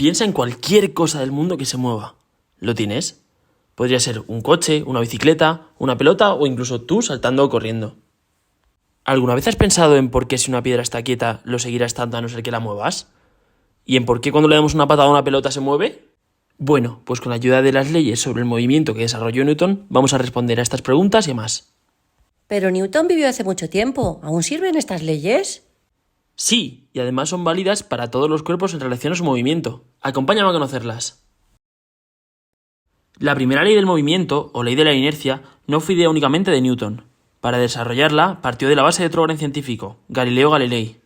Piensa en cualquier cosa del mundo que se mueva. ¿Lo tienes? Podría ser un coche, una bicicleta, una pelota o incluso tú saltando o corriendo. ¿Alguna vez has pensado en por qué si una piedra está quieta lo seguirá estando a no ser que la muevas? ¿Y en por qué cuando le damos una patada a una pelota se mueve? Bueno, pues con la ayuda de las leyes sobre el movimiento que desarrolló Newton vamos a responder a estas preguntas y más. Pero Newton vivió hace mucho tiempo. ¿Aún sirven estas leyes? Sí, y además son válidas para todos los cuerpos en relación a su movimiento. Acompáñame a conocerlas. La primera ley del movimiento, o ley de la inercia, no fue idea únicamente de Newton. Para desarrollarla, partió de la base de otro gran científico, Galileo Galilei.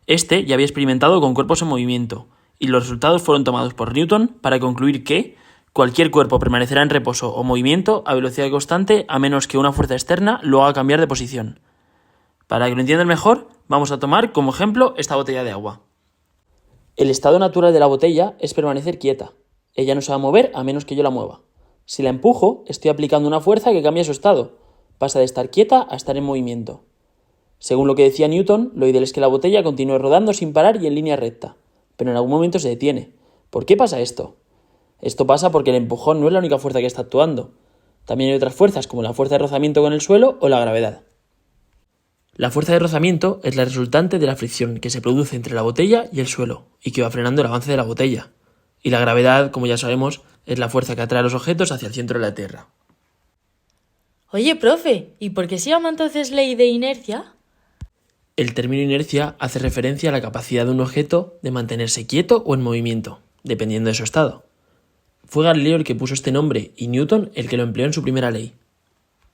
Este ya había experimentado con cuerpos en movimiento, y los resultados fueron tomados por Newton para concluir que cualquier cuerpo permanecerá en reposo o movimiento a velocidad constante a menos que una fuerza externa lo haga cambiar de posición. Para que lo entiendan mejor, vamos a tomar como ejemplo esta botella de agua. El estado natural de la botella es permanecer quieta. Ella no se va a mover a menos que yo la mueva. Si la empujo, estoy aplicando una fuerza que cambia su estado. Pasa de estar quieta a estar en movimiento. Según lo que decía Newton, lo ideal es que la botella continúe rodando sin parar y en línea recta, pero en algún momento se detiene. ¿Por qué pasa esto? Esto pasa porque el empujón no es la única fuerza que está actuando. También hay otras fuerzas como la fuerza de rozamiento con el suelo o la gravedad. La fuerza de rozamiento es la resultante de la fricción que se produce entre la botella y el suelo y que va frenando el avance de la botella. Y la gravedad, como ya sabemos, es la fuerza que atrae a los objetos hacia el centro de la Tierra. Oye, profe, ¿y por qué se llama entonces ley de inercia? El término inercia hace referencia a la capacidad de un objeto de mantenerse quieto o en movimiento, dependiendo de su estado. Fue Galileo el que puso este nombre y Newton el que lo empleó en su primera ley.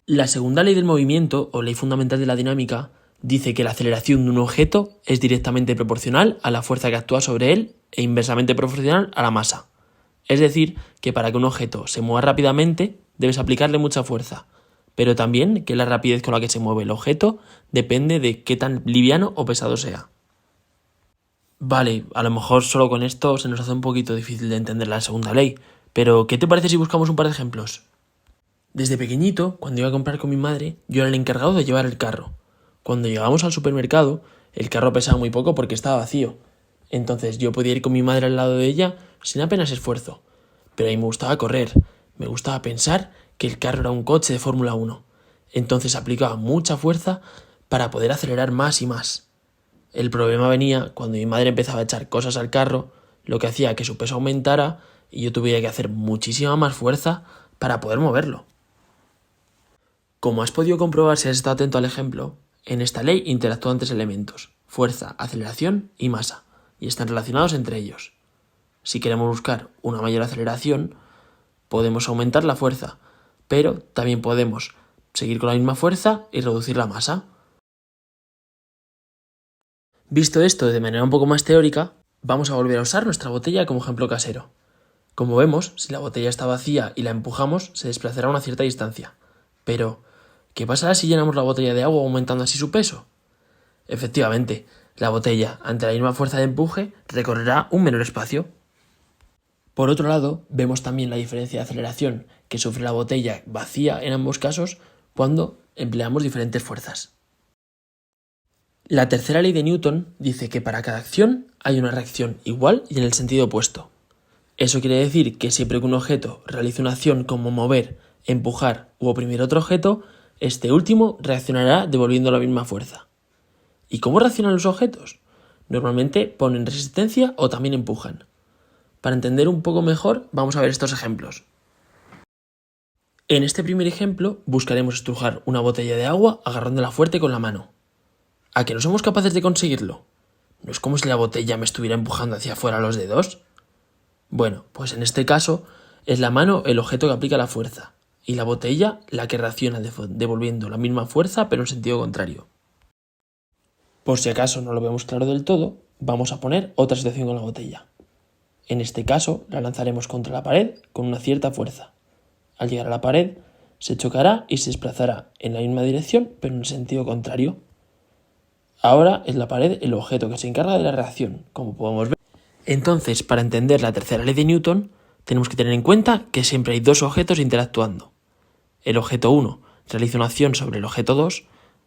La segunda ley del movimiento, o ley fundamental de la dinámica, dice que la aceleración de un objeto es directamente proporcional a la fuerza que actúa sobre él e inversamente proporcional a la masa. Es decir, que para que un objeto se mueva rápidamente debes aplicarle mucha fuerza, pero también que la rapidez con la que se mueve el objeto depende de qué tan liviano o pesado sea. Vale, a lo mejor solo con esto se nos hace un poquito difícil de entender la segunda ley, pero ¿qué te parece si buscamos un par de ejemplos? Desde pequeñito, cuando iba a comprar con mi madre, yo era el encargado de llevar el carro. Cuando llegamos al supermercado, el carro pesaba muy poco porque estaba vacío. Entonces yo podía ir con mi madre al lado de ella sin apenas esfuerzo. Pero a mí me gustaba correr, me gustaba pensar que el carro era un coche de Fórmula 1. Entonces aplicaba mucha fuerza para poder acelerar más y más. El problema venía cuando mi madre empezaba a echar cosas al carro, lo que hacía que su peso aumentara y yo tuviera que hacer muchísima más fuerza para poder moverlo. Como has podido comprobar si has estado atento al ejemplo, en esta ley interactúan tres elementos: fuerza, aceleración y masa, y están relacionados entre ellos. Si queremos buscar una mayor aceleración, podemos aumentar la fuerza, pero también podemos seguir con la misma fuerza y reducir la masa. Visto esto de manera un poco más teórica, vamos a volver a usar nuestra botella como ejemplo casero. Como vemos, si la botella está vacía y la empujamos, se desplazará a una cierta distancia. Pero, ¿qué pasará si llenamos la botella de agua aumentando así su peso? Efectivamente, la botella, ante la misma fuerza de empuje, recorrerá un menor espacio. Por otro lado, vemos también la diferencia de aceleración que sufre la botella vacía en ambos casos cuando empleamos diferentes fuerzas. La tercera ley de Newton dice que para cada acción hay una reacción igual y en el sentido opuesto. Eso quiere decir que siempre que un objeto realice una acción como mover, empujar u oprimir otro objeto, este último reaccionará devolviendo la misma fuerza. ¿Y cómo reaccionan los objetos? Normalmente ponen resistencia o también empujan. Para entender un poco mejor, vamos a ver estos ejemplos. En este primer ejemplo, buscaremos estrujar una botella de agua agarrándola fuerte con la mano. ¿A que no somos capaces de conseguirlo? ¿No es como si la botella me estuviera empujando hacia afuera los dedos? Bueno, pues en este caso es la mano el objeto que aplica la fuerza y la botella la que reacciona devolviendo la misma fuerza pero en sentido contrario. Por si acaso no lo vemos claro del todo, vamos a poner otra situación con la botella. En este caso la lanzaremos contra la pared con una cierta fuerza. Al llegar a la pared se chocará y se desplazará en la misma dirección pero en el sentido contrario. Ahora es la pared el objeto que se encarga de la reacción, como podemos ver. Entonces, para entender la tercera ley de Newton, tenemos que tener en cuenta que siempre hay dos objetos interactuando. El objeto 1 realiza una acción sobre el objeto 2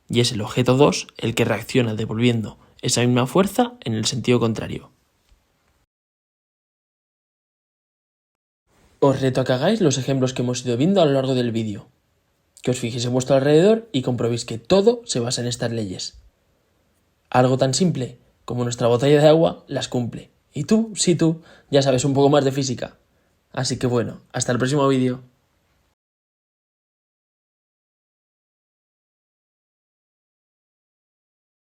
y es el objeto 2 el que reacciona devolviendo esa misma fuerza en el sentido contrario. Os reto a que hagáis los ejemplos que hemos ido viendo a lo largo del vídeo. Que os fijéis en vuestro alrededor y comprobéis que todo se basa en estas leyes. Algo tan simple como nuestra botella de agua las cumple. Y tú, sí tú, ya sabes un poco más de física. Así que bueno, hasta el próximo vídeo.